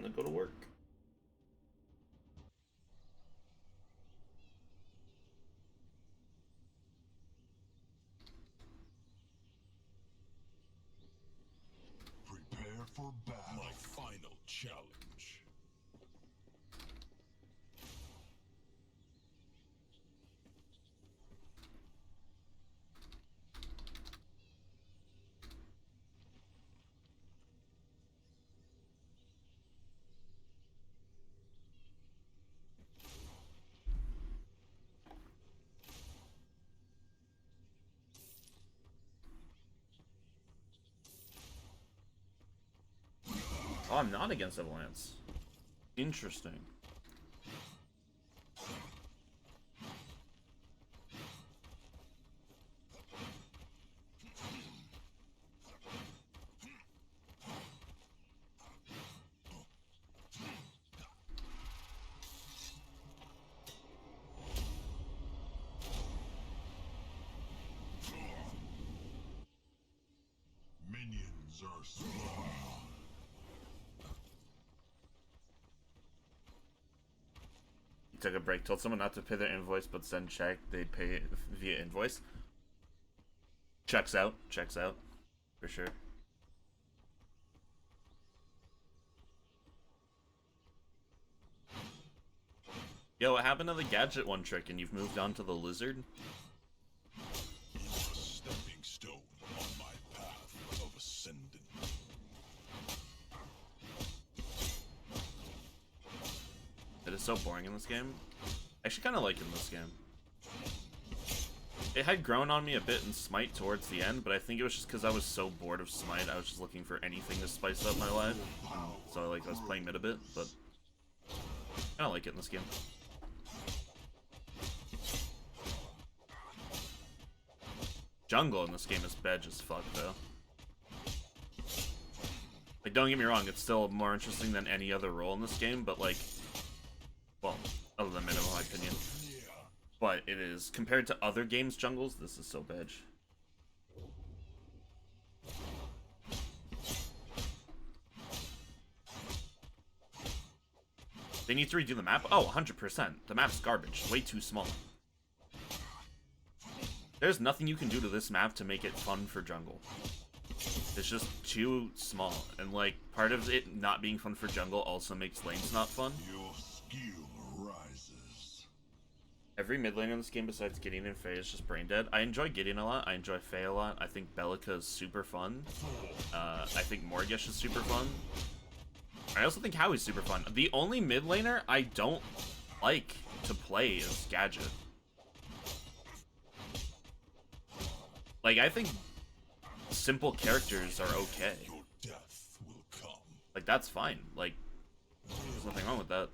Time to go to work. Prepare for battle. My final challenge. Oh, I'm not against Avalanche. Interesting. Minions are slain. Took a break, told someone not to pay their invoice, but send check. They pay it via invoice. Checks out, for sure. Yo, what happened to the gadget one trick and you've moved on to the lizard? A stepping stone on my path of ascendant. It is so boring in this game. I actually kind of like it in this game. It had grown on me a bit in Smite towards the end, but I think it was just because I was so bored of Smite, I was just looking for anything to spice up my life. So like I was playing mid a bit, but I kind of like it in this game. Jungle in this game is bedge as fuck, though. Like, don't get me wrong, it's still more interesting than any other role in this game, but like, well, other than mid in my opinion. But it is, compared to other games' jungles, this is so bedge. They need to redo the map? Oh, 100%. The map's garbage. Way too small. There's nothing you can do to this map to make it fun for jungle. It's just too small. And, like, part of it not being fun for jungle also makes lanes not fun. Your skill rises. Every mid laner in this game besides Gideon and Faye is just brain dead. I enjoy Gideon a lot. I enjoy Faye a lot. I think Belica is super fun. I think Morgesh is super fun. I also think Howie's super fun. The only mid laner I don't like to play is Gadget. Like, I think simple characters are okay. Your death will come. Like, that's fine. Like, there's nothing wrong with that.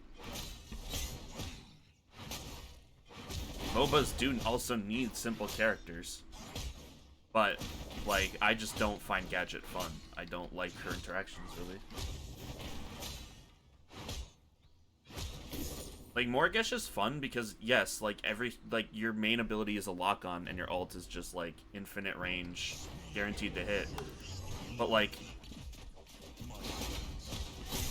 MOBAs do also need simple characters. But, like, I just don't find Gadget fun. I don't like her interactions, really. Like, Morgesh is fun because, yes, like, your main ability is a lock-on and your ult is just, like, infinite range, guaranteed to hit. But, like,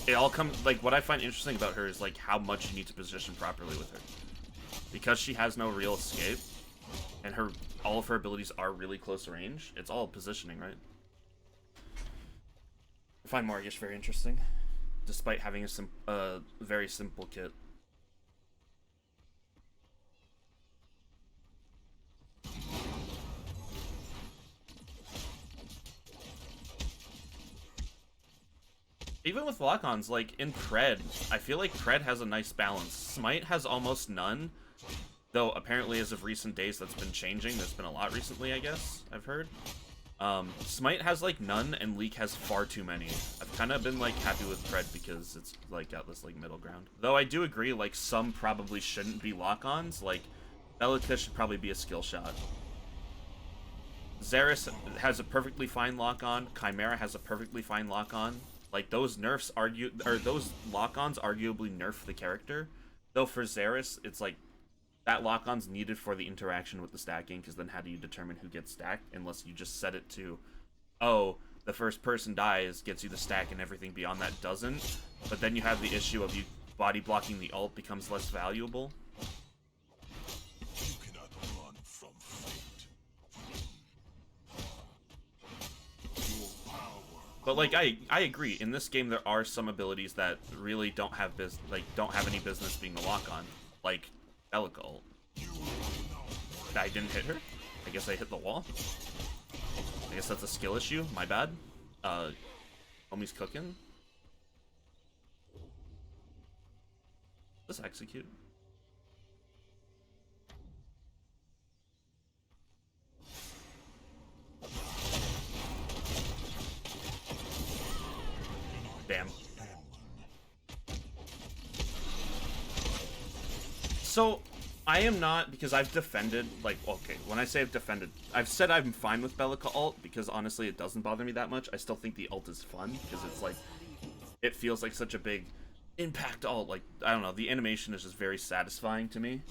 it all comes, like, what I find interesting about her is, like, how much you need to position properly with her. Because she has no real escape, and all of her abilities are really close range, it's all positioning, right? I find Morgesh very interesting, despite having a very simple kit. Even with lock-ons, like, in Pred, I feel like Pred has a nice balance. Smite has almost none, though apparently as of recent days that's been changing. There's been a lot recently, I guess, I've heard. Smite has, like, none, and Leek has far too many. I've kind of been, like, happy with Pred because it's, like, got this, like, middle ground. Though I do agree, like, some probably shouldn't be lock-ons. Like, Belica should probably be a skill shot. Zarus has a perfectly fine lock-on. Chimera has a perfectly fine lock-on. Like, those nerfs those lock-ons arguably nerf the character. Though for Zarus, it's like, that lock-on's needed for the interaction with the stacking, because then how do you determine who gets stacked? Unless you just set it to, oh, the first person dies gets you the stack and everything beyond that doesn't. But then you have the issue of you body blocking the ult becomes less valuable. You cannot run from fate. Your power. But like I agree, in this game there are some abilities that really don't have any business being a lock on, like Bellica ult. I didn't hit her. I guess I hit the wall. I guess that's a skill issue. My bad. Homie's cooking. Let's execute. Damn. So, I am not, because I've defended, like, okay, when I say I've defended, I've said I'm fine with Bellica ult, because honestly it doesn't bother me that much. I still think the ult is fun, because it's like, it feels like such a big impact ult. Like, I don't know, the animation is just very satisfying to me.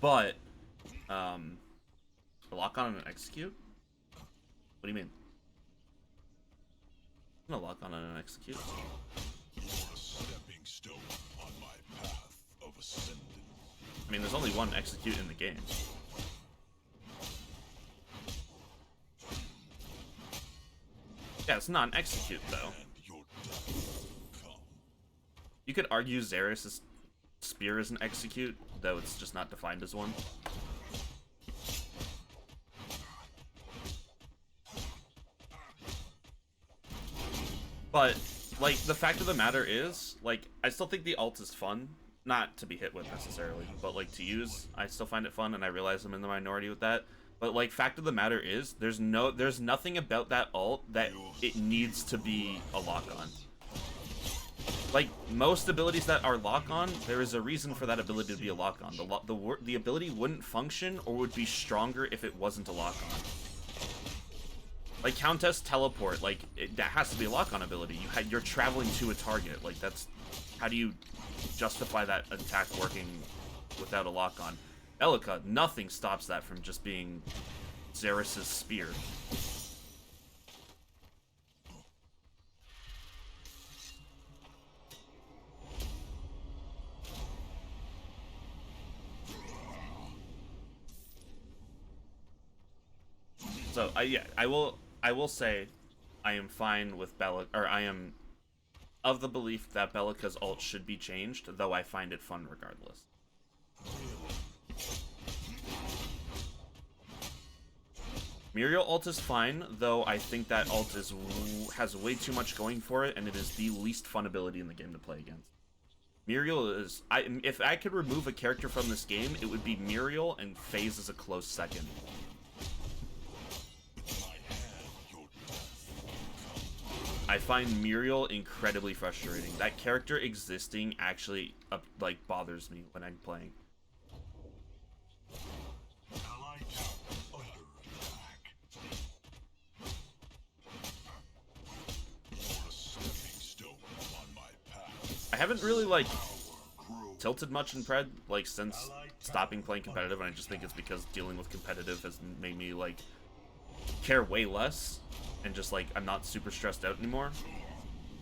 But, lock on and execute? What do you mean? I'm gonna lock on and execute. You are a stepping stone on my path of ascendance. I mean, there's only one execute in the game. Yeah, it's not an execute, though. And your death will come. You could argue Zarus' spear is an execute, though it's just not defined as one. But, like, the fact of the matter is, like, I still think the ult is fun. Not to be hit with necessarily, but like to use, I still find it fun, and I realize I'm in the minority with that. But like, fact of the matter is, there's nothing about that ult that it needs to be a lock on. Like most abilities that are lock on, there is a reason for that ability to be a lock on. The ability wouldn't function or would be stronger if it wasn't a lock on. Like Countess Teleport, like that has to be a lock on ability. You're traveling to a target, like that's, how do you justify that attack working without a lock-on? Bellica, nothing stops that from just being Zarus' spear. So I will say I am fine with Bellica, or I am of the belief that Bellica's ult should be changed, though I find it fun regardless. Muriel ult is fine, though I think that ult has way too much going for it, and it is the least fun ability in the game to play against. Muriel is... if I could remove a character from this game, it would be Muriel, and FaZe is a close second. I find Muriel incredibly frustrating. That character existing actually, like, bothers me when I'm playing. I haven't really, like, tilted much in Pred, like, since stopping playing competitive, and I just think it's because dealing with competitive has made me, like, care way less. And just, like, I'm not super stressed out anymore.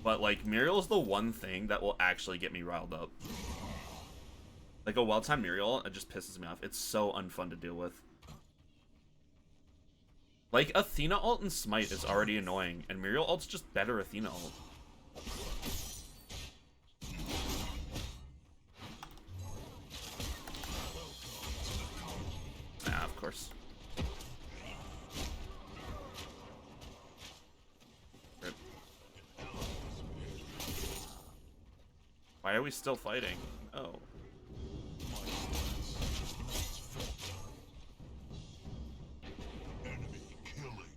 But, like, Muriel is the one thing that will actually get me riled up. Like, a well-timed Muriel, it just pisses me off. It's so unfun to deal with. Like, Athena ult and Smite is already annoying, and Muriel ult's just better Athena ult. Ah, of course. Why are we still fighting? Oh.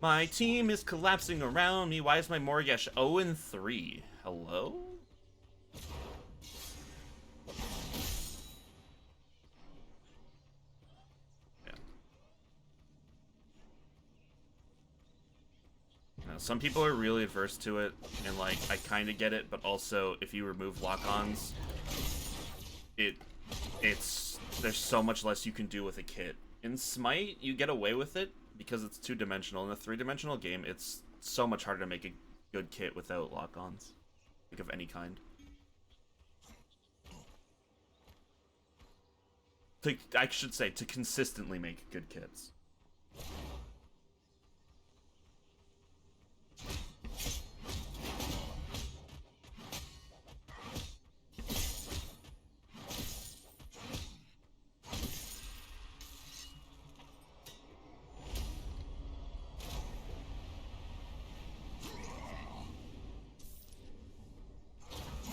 My team is collapsing around me. Why is my Morgesh 0-3? Hello? Yeah. Now, some people are really adverse to it, and like, I kind of get it, but also, if you remove lock-ons, there's so much less you can do with a kit. In Smite, you get away with it, because it's two-dimensional. In a three-dimensional game, it's so much harder to make a good kit without lock-ons, like of any kind. I should say, to consistently make good kits.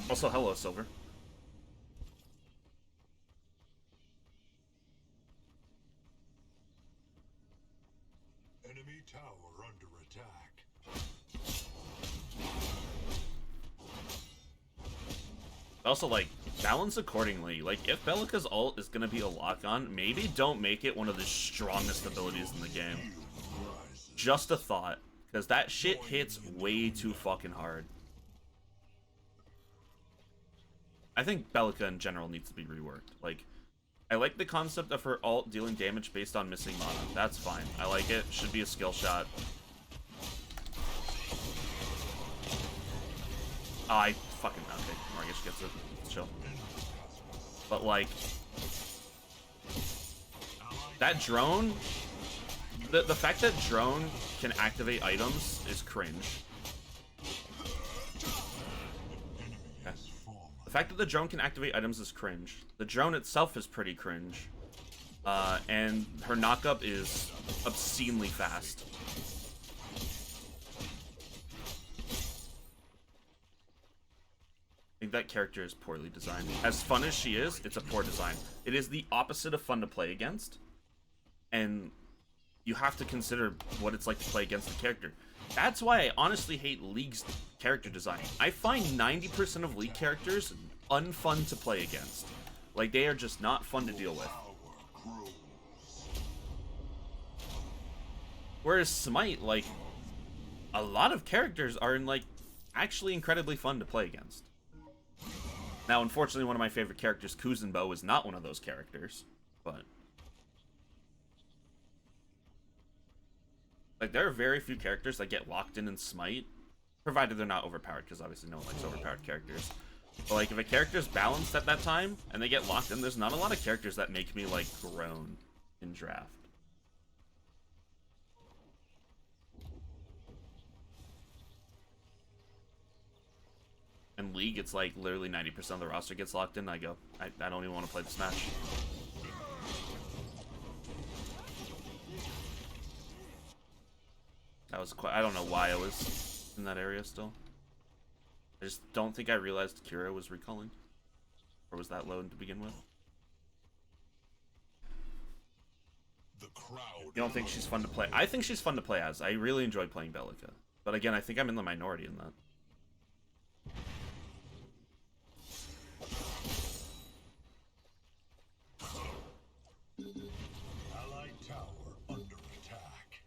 Also, hello, Silver. Enemy tower under attack. Also, like, balance accordingly. Like, if Bellica's ult is gonna be a lock-on, maybe don't make it one of the strongest abilities in the game. Just a thought. Because that shit hits way too fucking hard. I think Bellica in general needs to be reworked. Like, I like the concept of her ult dealing damage based on missing mana. That's fine. I like it. Should be a skill shot. Oh, I fucking... Okay, Margish gets it. It's chill. But, like... that drone... The fact that drone can activate items is cringe. The fact that the drone can activate items is cringe. The drone itself is pretty cringe. And her knockup is obscenely fast. I think that character is poorly designed. As fun as she is, it's a poor design. It is the opposite of fun to play against. And you have to consider what it's like to play against the character. That's why I honestly hate League's character design. I find 90% of League characters unfun to play against. Like, they are just not fun to deal with. Whereas Smite, like, a lot of characters are actually incredibly fun to play against. Now, unfortunately, one of my favorite characters, Kuzenbo, is not one of those characters, but... like, there are very few characters that get locked in Smite, provided they're not overpowered, because obviously no one likes overpowered characters. But, like, if a character's balanced at that time, and they get locked in, there's not a lot of characters that make me, like, groan in draft. In League, it's like, literally 90% of the roster gets locked in, I go, I don't even want to play this match. That was quite... I don't know why I was in that area still. I just don't think I realized Kira was recalling. Or was that low to begin with? The crowd. You don't think she's fun to play? I think she's fun to play as. I really enjoy playing Bellica. But again, I think I'm in the minority in that. Allied tower under attack.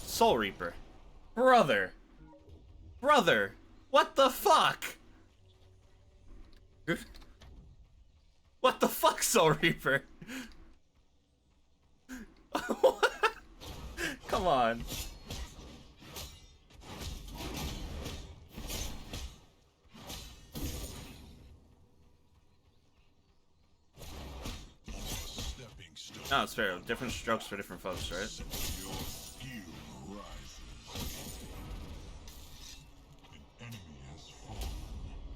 Soul Reaper. Brother. Brother. What the fuck? What the fuck, Soul Reaper? Come on. No, it's fair. Different strokes for different folks, right?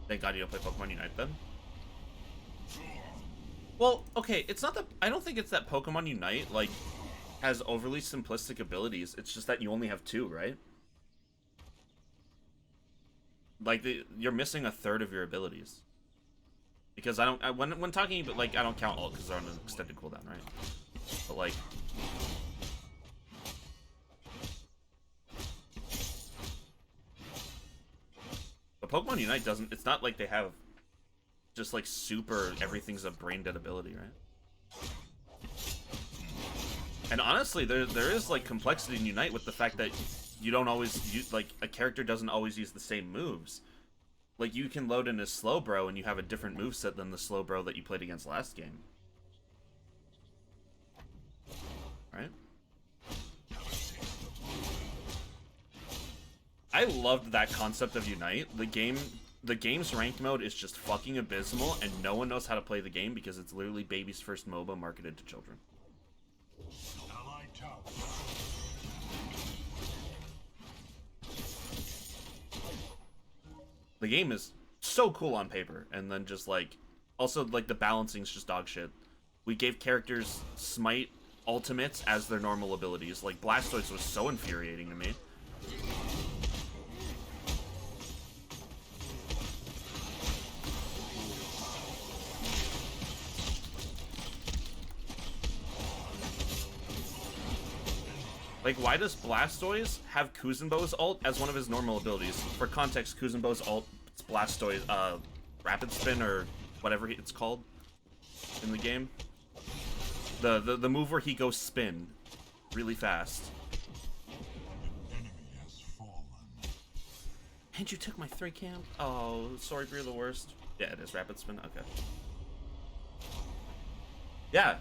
Thank God you don't play Pokemon Unite then. Well, okay, it's not that... I don't think it's that Pokemon Unite, like, has overly simplistic abilities. It's just that you only have two, right? Like, you're missing a third of your abilities. Because I don't... when talking about, like, I don't count ult because they're on an extended cooldown, right? But, like... but Pokemon Unite doesn't... It's not like they have just, like, super... Everything's a brain-dead ability, right? And honestly, there is, like, complexity in Unite with the fact that you don't always use... Like, a character doesn't always use the same moves. Like, you can load in a slow bro and you have a different moveset than the slow bro that you played against last game. Right? I loved that concept of Unite. The game's ranked mode is just fucking abysmal, and no one knows how to play the game because it's literally baby's first MOBA marketed to children. The game is so cool on paper, and then just like, also like the balancing's just dog shit. We gave characters smite ultimates as their normal abilities. Like Blastoise was so infuriating to me. Like, why does Blastoise have Kuzenbo's ult as one of his normal abilities? For context, Kuzenbo's ult, it's Blastoise, Rapid Spin, or whatever it's called in the game. The move where he goes spin really fast. Enemy has fallen. And you took my 3 camp? Oh, sorry, you're the worst. Yeah, it is Rapid Spin, okay. Yeah,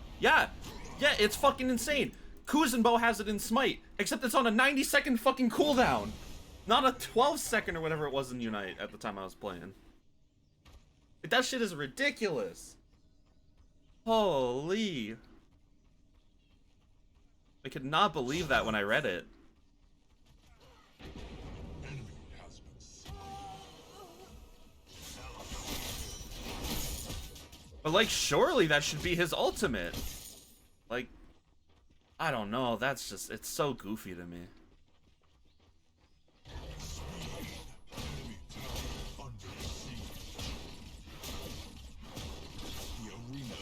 it's fucking insane. Kuzenbo has it in Smite, except it's on a 90-second fucking cooldown. Not a 12-second or whatever it was in Unite at the time I was playing. Like, that shit is ridiculous. Holy. I could not believe that when I read it. Enemy has been slain. But, like, surely that should be his ultimate. Like, I don't know, that's just, it's so goofy to me. Enemy tower under siege. The arena.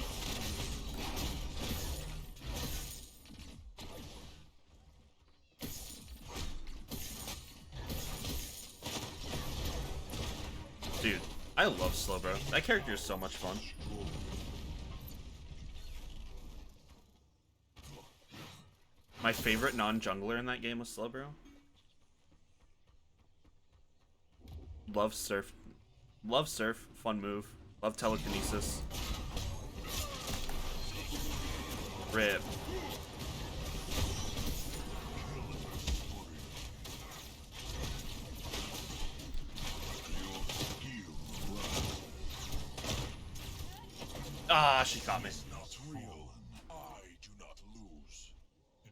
Dude, I love Slowbro. That character is so much fun. My favorite non-jungler in that game was Slowbro. Love Surf. Love Surf. Fun move. Love Telekinesis. Rip. Ah, she caught me. Not real. I do not lose. An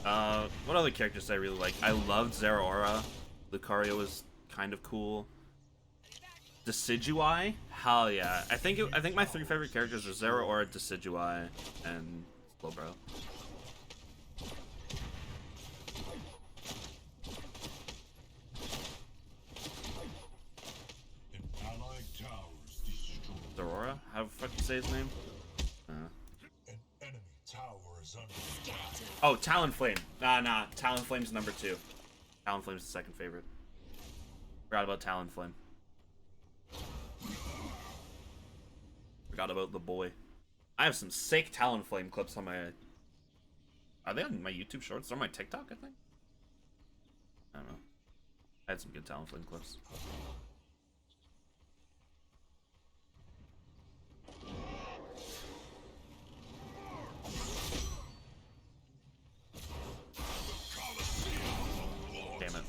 ally. What other characters did I really like? I loved Zeraora. Lucario was kind of cool. Decidueye? Hell yeah. I think my 3 favorite characters are Zeraora, Decidueye, and Slowbro. An allied tower is destroyed. Zeraora? How the fuck you say his name? An enemy tower is under attack. Oh, Talonflame. Nah. Talonflame's number 2. Talonflame's the second favorite. Forgot about Talonflame. Forgot about the boy. I have some sick Talonflame clips on my... Are they on my YouTube shorts? They're on my TikTok, I think? I don't know. I had some good Talonflame clips. Damn it.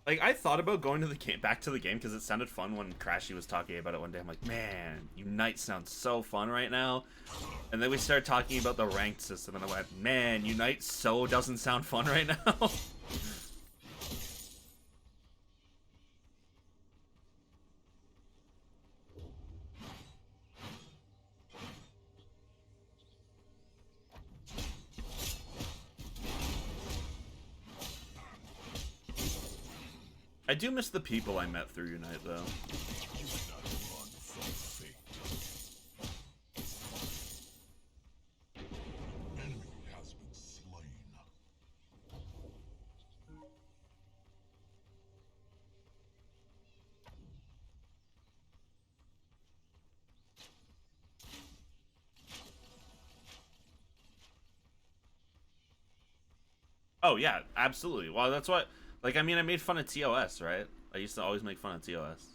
Like, I thought about going to the game, back to the game, because it sounded fun when Crashy was talking about it one day. I'm like, man, Unite sounds so fun right now. And then we started talking about the ranked system, and I went, man, Unite so doesn't sound fun right now. I do miss the people I met through Unite, though. You cannot run from fate. An enemy has been slain. Oh yeah, absolutely. Well, that's what. Like, I mean, I made fun of TOS, right? I used to always make fun of TOS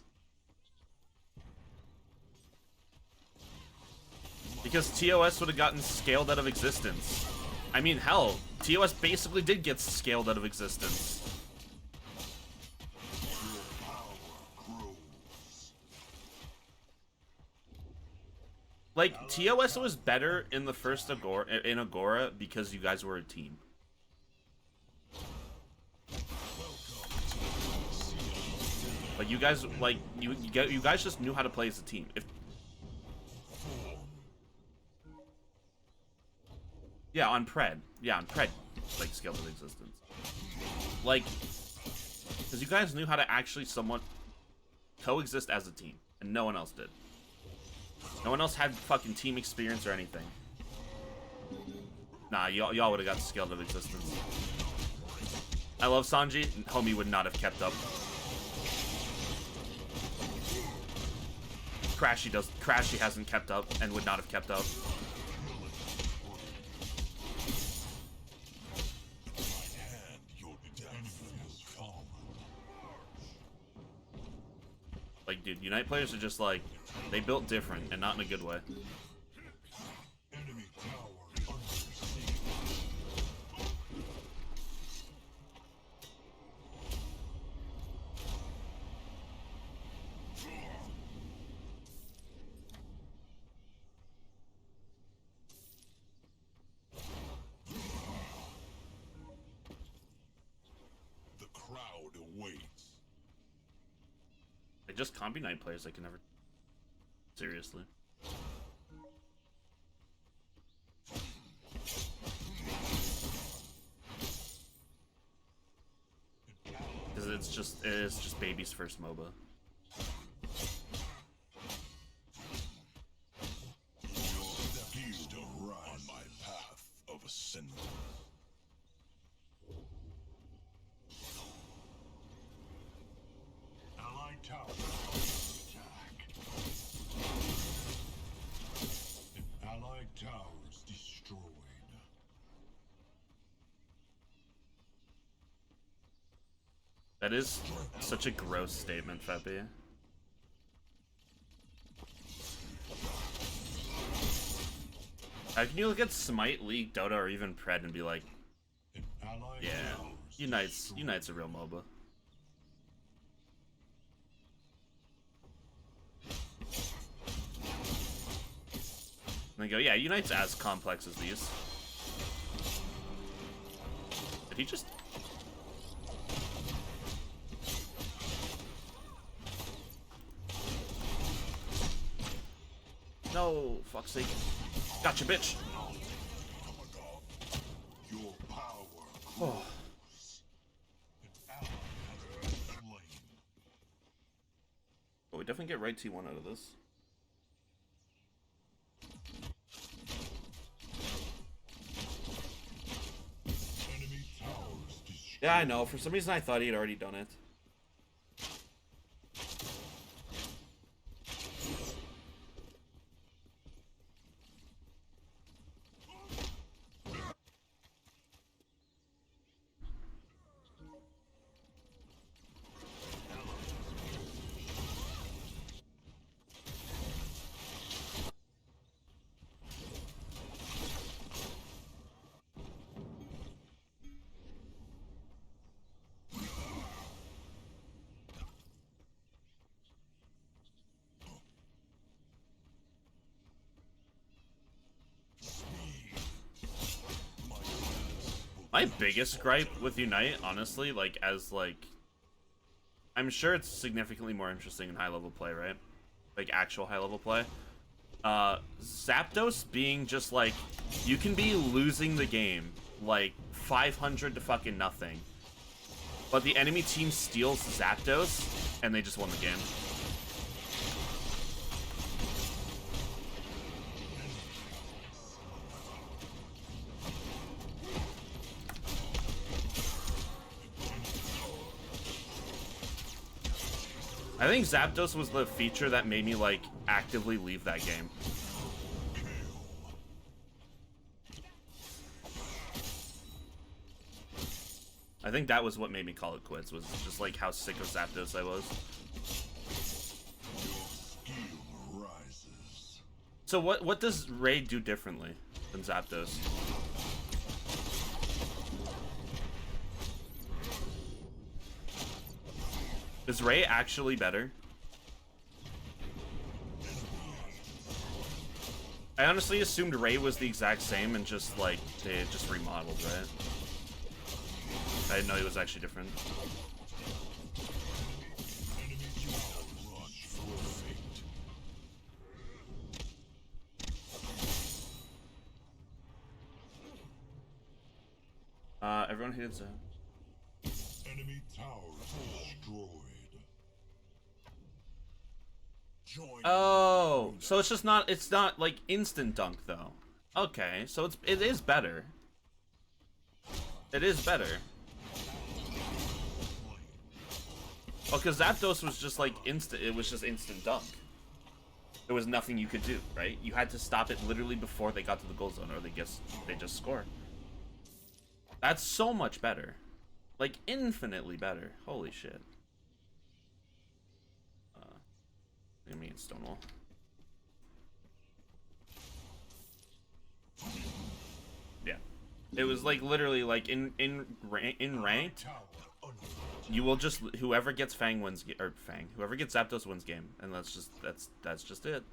because TOS would have gotten scaled out of existence. I mean, hell, TOS basically did get scaled out of existence. Like, TOS was better in the first Agora because you guys were a team. Like, you guys, like, you guys just knew how to play as a team. Yeah, on Pred. Yeah, on Pred, like, scaled of existence. Like, because you guys knew how to actually somewhat coexist as a team, and no one else did. No one else had fucking team experience or anything. Nah, y'all would have got scaled of existence. I love Sanji. Homie would not have kept up. Crashy hasn't kept up and would not have kept up. Like, dude, Unite players are just like, they built different and not in a good way. Like, just comp Unite players I can never... Seriously. Because it is just baby's first MOBA. On my path of ascendance. Allied tower attack. Allied towers destroyed. That is such a gross statement, Feppy. How can you look at Smite, League, Dota, or even Pred and be like, yeah, Unite's a real MOBA. And they go, yeah, Unite's as complex as these. Did he just... No, fuck's sake. Gotcha, bitch. Oh. But we definitely get right T1 out of this. Yeah, I know. For some reason, I thought he had already done it. My biggest gripe with Unite, honestly, like, I'm sure it's significantly more interesting in high-level play, right? Like, actual high-level play. Zapdos being just, like, you can be losing the game, like, 500 to fucking nothing. But the enemy team steals Zapdos, and they just won the game. I think Zapdos was the feature that made me, like, actively leave that game. I think that was what made me call it quits, was just like how sick of Zapdos I was. Skill rises. So what does Ray do differently than Zapdos? Is Ray actually better? I honestly assumed Ray was the exact same and just like they had just remodeled, right? I didn't know he was actually different. Everyone hated Zap. Enemy tower destroyed. Join Oh, so it's not like instant dunk though. Okay, so it is better. It is better. Oh, because Zapdos was just like it was just instant dunk. There was nothing you could do, right? You had to stop it literally before they got to the goal zone, or they just score. That's so much better. Like, infinitely better. Holy shit. I mean, Stonewall. Yeah. It was like literally like in ranked, you will just whoever gets Fang wins or Fang, whoever gets Zapdos wins game, and that's just it.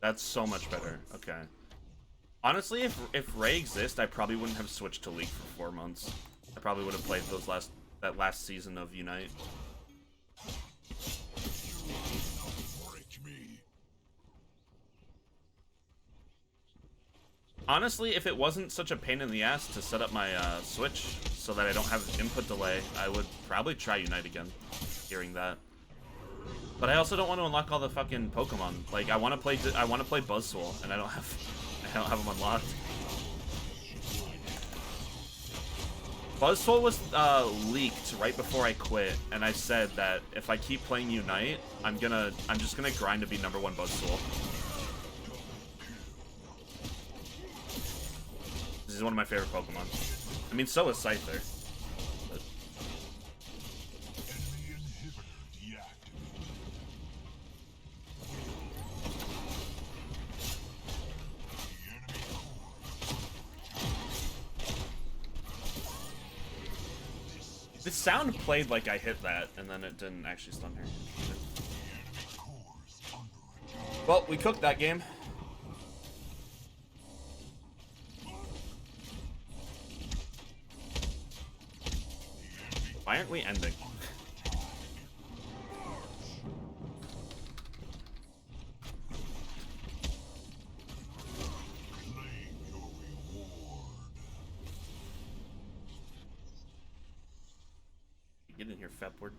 That's so much better. Okay. Honestly, if Ray exists, I probably wouldn't have switched to League for 4 months. I probably would have played that last season of Unite. Honestly, if it wasn't such a pain in the ass to set up my Switch so that I don't have input delay, I would probably try Unite again, hearing that. But I also don't want to unlock all the fucking Pokemon. Like, I want to play Buzzwole, and I don't have them unlocked. Buzzwole was leaked right before I quit, and I said that if I keep playing Unite, I'm just gonna grind to be #1 Buzzwole. This is one of my favorite Pokemon. I mean, so is Scyther. But... The sound played like I hit that, and then it didn't actually stun her. Well, we cooked that game. Why aren't we ending? Get in here, Fepward.